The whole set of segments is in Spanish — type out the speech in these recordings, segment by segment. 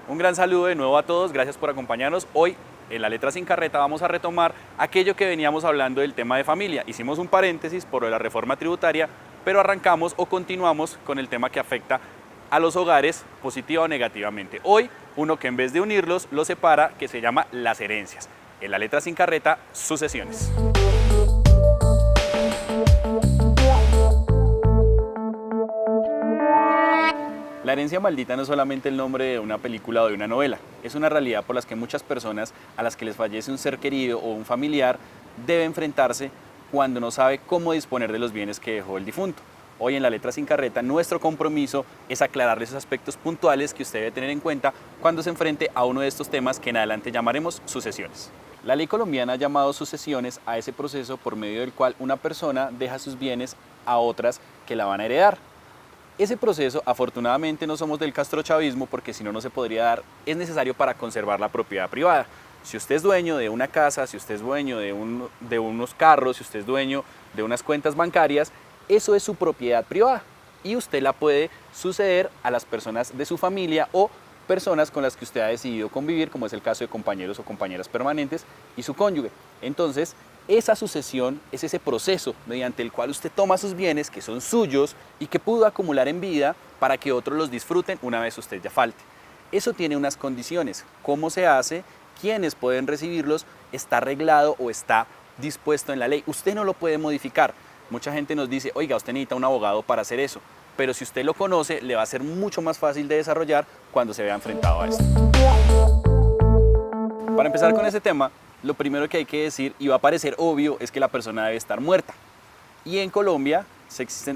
Un gran saludo de nuevo a todos, gracias por acompañarnos. Hoy en la letra sin carreta vamos a retomar aquello que veníamos hablando del tema de familia. Hicimos un paréntesis por la reforma tributaria, pero arrancamos o continuamos con el tema que afecta a los hogares positiva o negativamente. Hoy uno que en vez de unirlos los separa, que se llama las herencias. En la letra sin carreta, sucesiones. La herencia maldita no es solamente el nombre de una película o de una novela, es una realidad por la que muchas personas a las que les fallece un ser querido o un familiar debe enfrentarse cuando no sabe cómo disponer de los bienes que dejó el difunto. Hoy en la letra sin carreta nuestro compromiso es aclararle esos aspectos puntuales que usted debe tener en cuenta cuando se enfrente a uno de estos temas que en adelante llamaremos sucesiones. La ley colombiana ha llamado sucesiones a ese proceso por medio del cual una persona deja sus bienes a otras que la van a heredar. Ese proceso, afortunadamente, no somos del castrochavismo porque si no, no se podría dar. Es necesario para conservar la propiedad privada. Si usted es dueño de una casa, si usted es dueño de unos carros, si usted es dueño de unas cuentas bancarias, eso es su propiedad privada y usted la puede suceder a las personas de su familia o personas con las que usted ha decidido convivir, como es el caso de compañeros o compañeras permanentes y su cónyuge. Entonces, esa sucesión es ese proceso mediante el cual usted toma sus bienes que son suyos y que pudo acumular en vida para que otros los disfruten una vez usted ya falte. Eso tiene unas condiciones. ¿Cómo se hace? ¿Quiénes pueden recibirlos? ¿Está arreglado o está dispuesto en la ley? Usted no lo puede modificar. Mucha gente nos dice, oiga, usted necesita un abogado para hacer eso. Pero si usted lo conoce, le va a ser mucho más fácil de desarrollar cuando se vea enfrentado a esto. Para empezar con este tema, lo primero que hay que decir, y va a parecer obvio, es que la persona debe estar muerta. Y en Colombia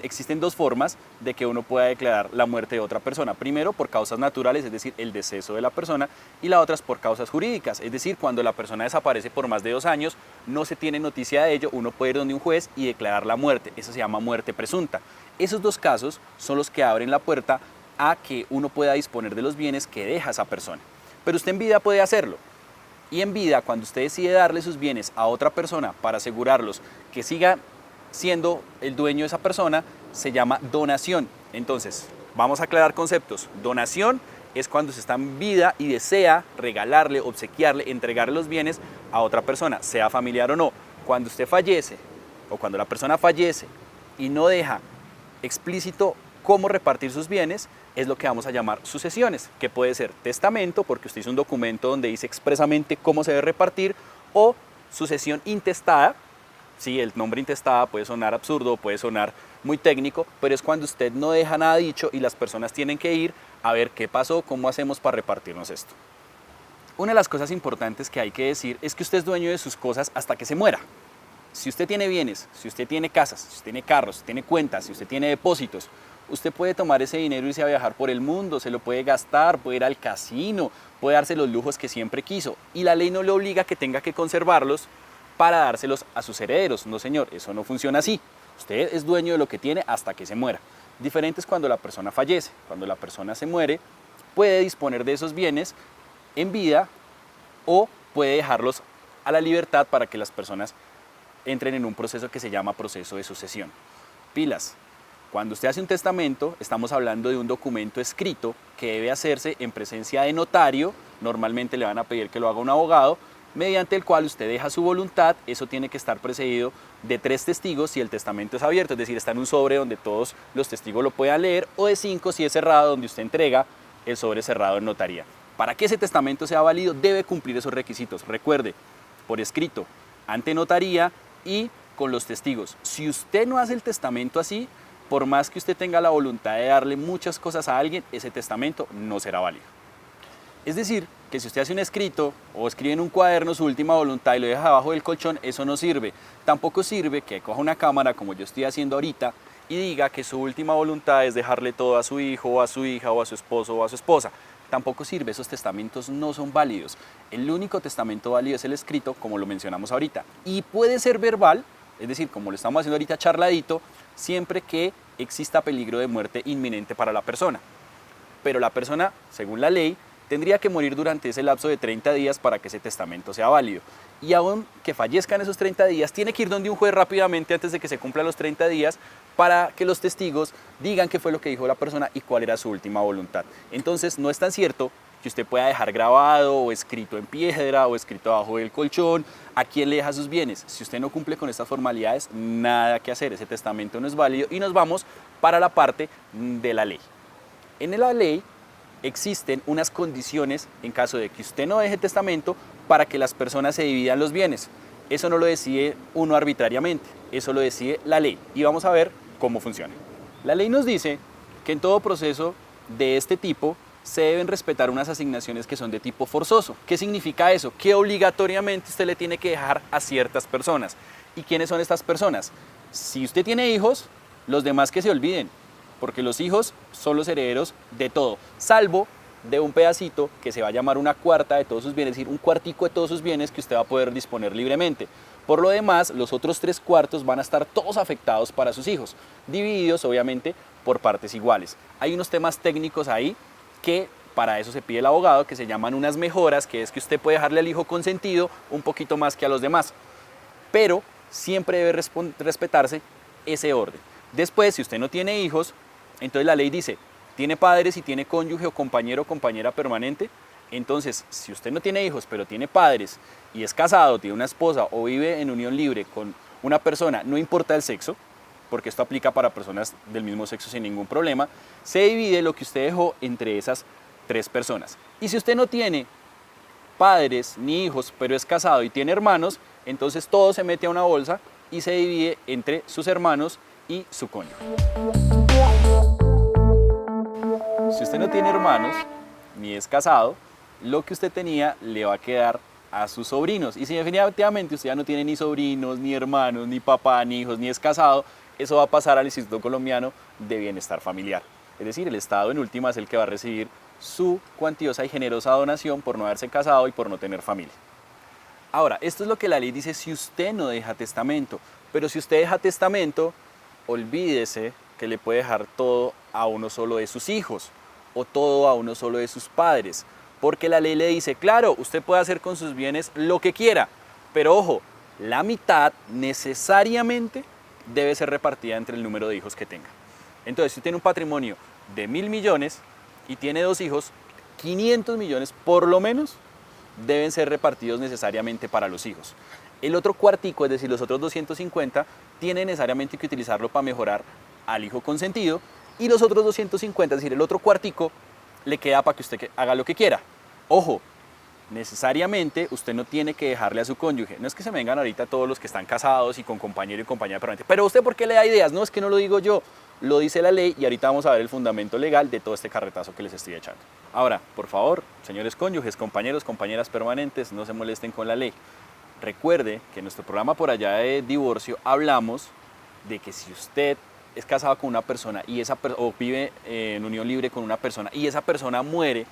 existen dos formas de que uno pueda declarar la muerte de otra persona. Primero, por causas naturales, es decir, el deceso de la persona, y la otra es por causas jurídicas, es decir, cuando la persona desaparece por más de 2 años, no se tiene noticia de ello, uno puede ir donde un juez y declarar la muerte. Eso se llama muerte presunta. Esos dos casos son los que abren la puerta a que uno pueda disponer de los bienes que deja esa persona. Pero usted en vida puede hacerlo. Y en vida, cuando usted decide darle sus bienes a otra persona para asegurarlos que siga siendo el dueño de esa persona, se llama donación. Entonces, vamos a aclarar conceptos. Donación es cuando usted está en vida y desea regalarle, obsequiarle, entregarle los bienes a otra persona, sea familiar o no. Cuando usted fallece o cuando la persona fallece y no deja explícito cómo repartir sus bienes, es lo que vamos a llamar sucesiones, que puede ser testamento, porque usted hizo un documento donde dice expresamente cómo se debe repartir, o sucesión intestada. Sí, el nombre intestada puede sonar absurdo, puede sonar muy técnico, pero es cuando usted no deja nada dicho y las personas tienen que ir a ver qué pasó, cómo hacemos para repartirnos esto. Una de las cosas importantes que hay que decir es que usted es dueño de sus cosas hasta que se muera. Si usted tiene bienes, si usted tiene casas, si usted tiene carros, si tiene cuentas, si usted tiene depósitos, usted puede tomar ese dinero y irse a viajar por el mundo, se lo puede gastar, puede ir al casino, puede darse los lujos que siempre quiso. Y la ley no le obliga a que tenga que conservarlos para dárselos a sus herederos. No, señor, eso no funciona así. Usted es dueño de lo que tiene hasta que se muera. Diferente es cuando la persona fallece. Cuando la persona se muere, puede disponer de esos bienes en vida o puede dejarlos a la libertad para que las personas entren en un proceso que se llama proceso de sucesión. Pilas. Cuando usted hace un testamento, estamos hablando de un documento escrito que debe hacerse en presencia de notario. Normalmente le van a pedir que lo haga un abogado, mediante el cual usted deja su voluntad. Eso tiene que estar precedido de 3 testigos si el testamento es abierto, es decir, está en un sobre donde todos los testigos lo puedan leer, o de 5 si es cerrado, donde usted entrega el sobre cerrado en notaría. Para que ese testamento sea válido, debe cumplir esos requisitos. Recuerde, por escrito, ante notaría y con los testigos. Si usted no hace el testamento así, por más que usted tenga la voluntad de darle muchas cosas a alguien, ese testamento no será válido. Es decir, que si usted hace un escrito o escribe en un cuaderno su última voluntad y lo deja abajo del colchón, eso no sirve. Tampoco sirve que coja una cámara, como yo estoy haciendo ahorita, y diga que su última voluntad es dejarle todo a su hijo o a su hija o a su esposo o a su esposa. Tampoco sirve, esos testamentos no son válidos. El único testamento válido es el escrito, como lo mencionamos ahorita. Y puede ser verbal, es decir, como lo estamos haciendo ahorita charladito, siempre que exista peligro de muerte inminente para la persona. Pero la persona, según la ley, tendría que morir durante ese lapso de 30 días para que ese testamento sea válido. Y aun que fallezca en esos 30 días, tiene que ir donde un juez rápidamente antes de que se cumplan los 30 días para que los testigos digan qué fue lo que dijo la persona y cuál era su última voluntad. Entonces, no es tan cierto que usted pueda dejar grabado o escrito en piedra o escrito abajo del colchón, a quién le deja sus bienes. Si usted no cumple con estas formalidades, nada que hacer, ese testamento no es válido y nos vamos para la parte de la ley. En la ley existen unas condiciones en caso de que usted no deje testamento para que las personas se dividan los bienes. Eso no lo decide uno arbitrariamente, eso lo decide la ley y vamos a ver cómo funciona. La ley nos dice que en todo proceso de este tipo se deben respetar unas asignaciones que son de tipo forzoso. ¿Qué significa eso? Que obligatoriamente usted le tiene que dejar a ciertas personas. ¿Y quiénes son estas personas? Si usted tiene hijos, los demás que se olviden, porque los hijos son los herederos de todo, salvo de un pedacito que se va a llamar una cuarta de todos sus bienes, es decir, un cuartico de todos sus bienes que usted va a poder disponer libremente. Por lo demás, los otros 3/4 van a estar todos afectados para sus hijos, divididos obviamente por partes iguales. Hay unos temas técnicos ahí que para eso se pide el abogado, que se llaman unas mejoras, que es que usted puede dejarle al hijo consentido un poquito más que a los demás, pero siempre debe respetarse ese orden. Después, si usted no tiene hijos, entonces la ley dice, tiene padres y tiene cónyuge o compañero o compañera permanente. Entonces, si usted no tiene hijos, pero tiene padres y es casado, tiene una esposa o vive en unión libre con una persona, no importa el sexo, porque esto aplica para personas del mismo sexo sin ningún problema, se divide lo que usted dejó entre esas 3 personas. Y si usted no tiene padres ni hijos, pero es casado y tiene hermanos, entonces todo se mete a una bolsa y se divide entre sus hermanos y su cónyuge. Si usted no tiene hermanos ni es casado, lo que usted tenía le va a quedar a sus sobrinos. Y si definitivamente usted ya no tiene ni sobrinos, ni hermanos, ni papá, ni hijos, ni es casado, eso va a pasar al Instituto Colombiano de Bienestar Familiar. Es decir, el Estado en última es el que va a recibir su cuantiosa y generosa donación por no haberse casado y por no tener familia. Ahora, esto es lo que la ley dice si usted no deja testamento. Pero si usted deja testamento, olvídese que le puede dejar todo a uno solo de sus hijos o todo a uno solo de sus padres. Porque la ley le dice, claro, usted puede hacer con sus bienes lo que quiera, pero ojo, la mitad necesariamente debe ser repartida entre el número de hijos que tenga. Entonces, si tiene un patrimonio de 1.000 millones y tiene 2 hijos, 500 millones por lo menos deben ser repartidos necesariamente para los hijos. El otro cuartico, es decir, los otros 250, tiene necesariamente que utilizarlo para mejorar al hijo consentido y los otros 250, es decir, el otro cuartico, le queda para que usted haga lo que quiera. Ojo, necesariamente usted no tiene que dejarle a su cónyuge. No es que se vengan ahorita todos los que están casados y con compañero y compañera permanente. Pero usted, ¿por qué le da ideas? No, es que no lo digo yo, lo dice la ley y ahorita vamos a ver el fundamento legal de todo este carretazo que les estoy echando. Ahora, por favor, señores cónyuges, compañeros, compañeras permanentes, no se molesten con la ley. Recuerde que en nuestro programa por allá de divorcio hablamos de que si usted es casado con una persona y o vive en unión libre con una persona y esa persona muere,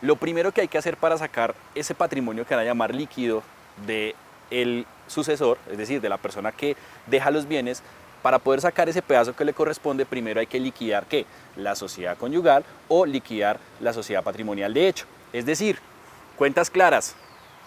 lo primero que hay que hacer para sacar ese patrimonio que van a llamar líquido del sucesor, es decir, de la persona que deja los bienes, para poder sacar ese pedazo que le corresponde, primero hay que liquidar ¿qué? La sociedad conyugal o liquidar la sociedad patrimonial de hecho. Es decir, cuentas claras,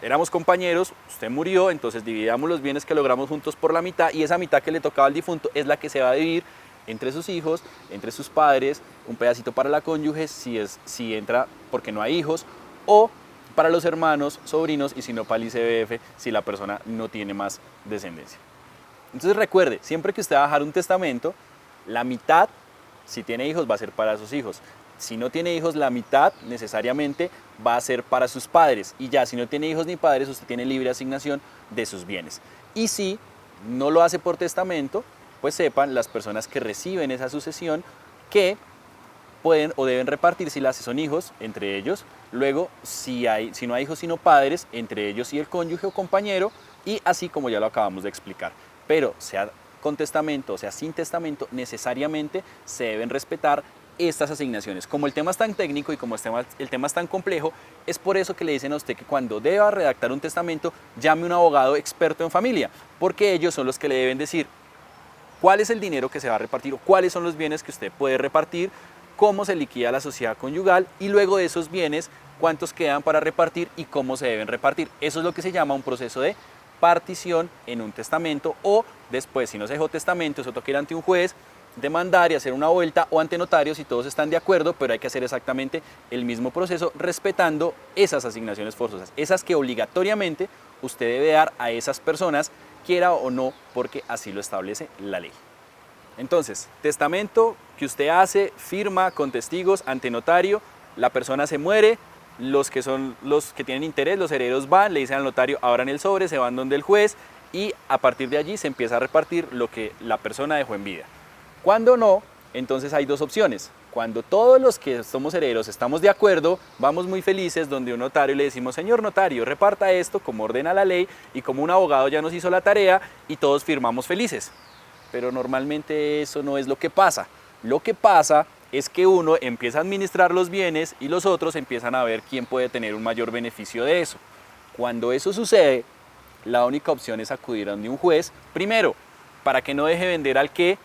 éramos compañeros, usted murió, entonces dividamos los bienes que logramos juntos por la mitad y esa mitad que le tocaba al difunto es la que se va a dividir entre sus hijos, entre sus padres, un pedacito para la cónyuge si entra porque no hay hijos, o para los hermanos, sobrinos y si no para el ICBF si la persona no tiene más descendencia. Entonces recuerde, siempre que usted va a dejar un testamento, la mitad, si tiene hijos, va a ser para sus hijos. Si no tiene hijos, la mitad necesariamente va a ser para sus padres. Y ya, si no tiene hijos ni padres, usted tiene libre asignación de sus bienes. Y si no lo hace por testamento, pues sepan las personas que reciben esa sucesión que pueden o deben repartir si son hijos entre ellos. Luego, si no hay hijos sino padres, entre ellos y el cónyuge o compañero. Y así como ya lo acabamos de explicar. Pero sea con testamento o sea sin testamento, necesariamente se deben respetar estas asignaciones. Como el tema es tan técnico y como el tema es tan complejo, es por eso que le dicen a usted que cuando deba redactar un testamento, llame a un abogado experto en familia, porque ellos son los que le deben decir cuál es el dinero que se va a repartir o cuáles son los bienes que usted puede repartir, cómo se liquida la sociedad conyugal y luego de esos bienes, cuántos quedan para repartir y cómo se deben repartir. Eso es lo que se llama un proceso de partición en un testamento o después, si no se dejó testamento, eso toca ir ante un juez demandar y hacer una vuelta o ante notarios si todos están de acuerdo, pero hay que hacer exactamente el mismo proceso respetando esas asignaciones forzosas, esas que obligatoriamente usted debe dar a esas personas, quiera o no, porque así lo establece la ley. Entonces, testamento que usted hace, firma con testigos ante notario, la persona se muere, los que tienen interés, los herederos van, le dicen al notario, abran el sobre, se van donde el juez y a partir de allí se empieza a repartir lo que la persona dejó en vida. Cuando no, entonces hay dos opciones. Cuando todos los que somos herederos estamos de acuerdo, vamos muy felices donde un notario y le decimos, señor notario, reparta esto como ordena la ley y como un abogado ya nos hizo la tarea y todos firmamos felices. Pero normalmente eso no es lo que pasa. Lo que pasa es que uno empieza a administrar los bienes y los otros empiezan a ver quién puede tener un mayor beneficio de eso. Cuando eso sucede, la única opción es acudir a un juez, primero, para que no deje vender al que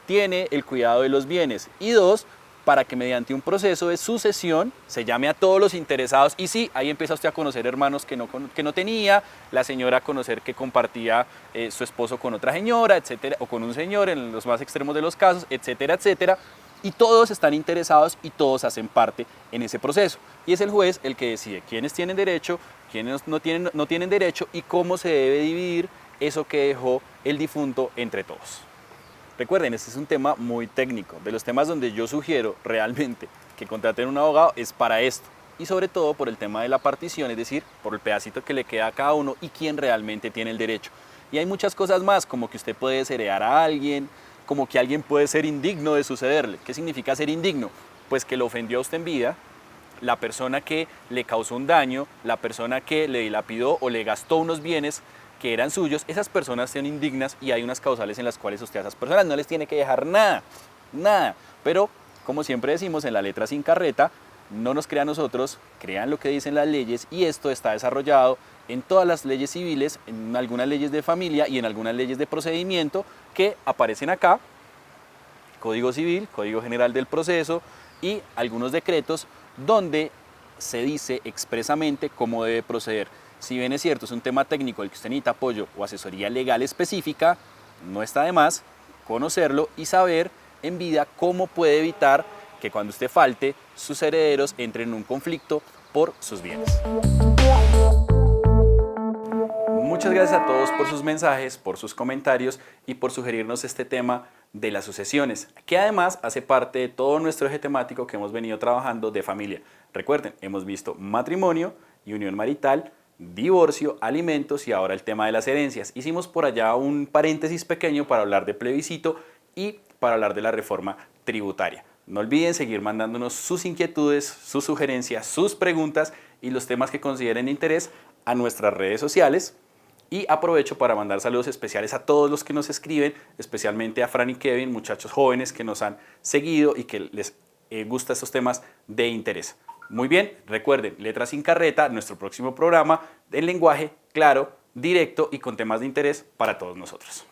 tiene el cuidado de los bienes y dos, para que mediante un proceso de sucesión se llame a todos los interesados y sí, ahí empieza usted a conocer hermanos que no tenía, la señora a conocer que compartía su esposo con otra señora, etcétera, o con un señor en los más extremos de los casos, etcétera, etcétera, y todos están interesados y todos hacen parte en ese proceso. Y es el juez el que decide quiénes tienen derecho, quiénes no tienen derecho y cómo se debe dividir eso que dejó el difunto entre todos. Recuerden, este es un tema muy técnico, de los temas donde yo sugiero realmente que contraten un abogado es para esto y sobre todo por el tema de la partición, es decir, por el pedacito que le queda a cada uno y quién realmente tiene el derecho. Y hay muchas cosas más, como que usted puede desheredar a alguien, como que alguien puede ser indigno de sucederle. ¿Qué significa ser indigno? Pues que lo ofendió a usted en vida, la persona que le causó un daño, la persona que le dilapidó o le gastó unos bienes que eran suyos, esas personas son indignas y hay unas causales en las cuales usted a esas personas no les tiene que dejar nada, nada. Pero, como siempre decimos en la letra sin carreta, no nos crean nosotros, crean lo que dicen las leyes y esto está desarrollado en todas las leyes civiles, en algunas leyes de familia y en algunas leyes de procedimiento que aparecen acá, Código Civil, Código General del Proceso y algunos decretos donde se dice expresamente cómo debe proceder. Si bien es cierto, es un tema técnico al que usted necesita apoyo o asesoría legal específica, no está de más conocerlo y saber en vida cómo puede evitar que cuando usted falte, sus herederos entren en un conflicto por sus bienes. Muchas gracias a todos por sus mensajes, por sus comentarios y por sugerirnos este tema de las sucesiones, que además hace parte de todo nuestro eje temático que hemos venido trabajando de familia. Recuerden, hemos visto matrimonio y unión marital, divorcio, alimentos y ahora el tema de las herencias. Hicimos por allá un paréntesis pequeño para hablar de plebiscito y para hablar de la reforma tributaria. No olviden seguir mandándonos sus inquietudes, sus sugerencias, sus preguntas y los temas que consideren de interés a nuestras redes sociales. Y aprovecho para mandar saludos especiales a todos los que nos escriben, especialmente a Fran y Kevin, muchachos jóvenes que nos han seguido y que les gustan estos temas de interés. Muy bien, recuerden, Letras sin Carreta, nuestro próximo programa en lenguaje claro, directo y con temas de interés para todos nosotros.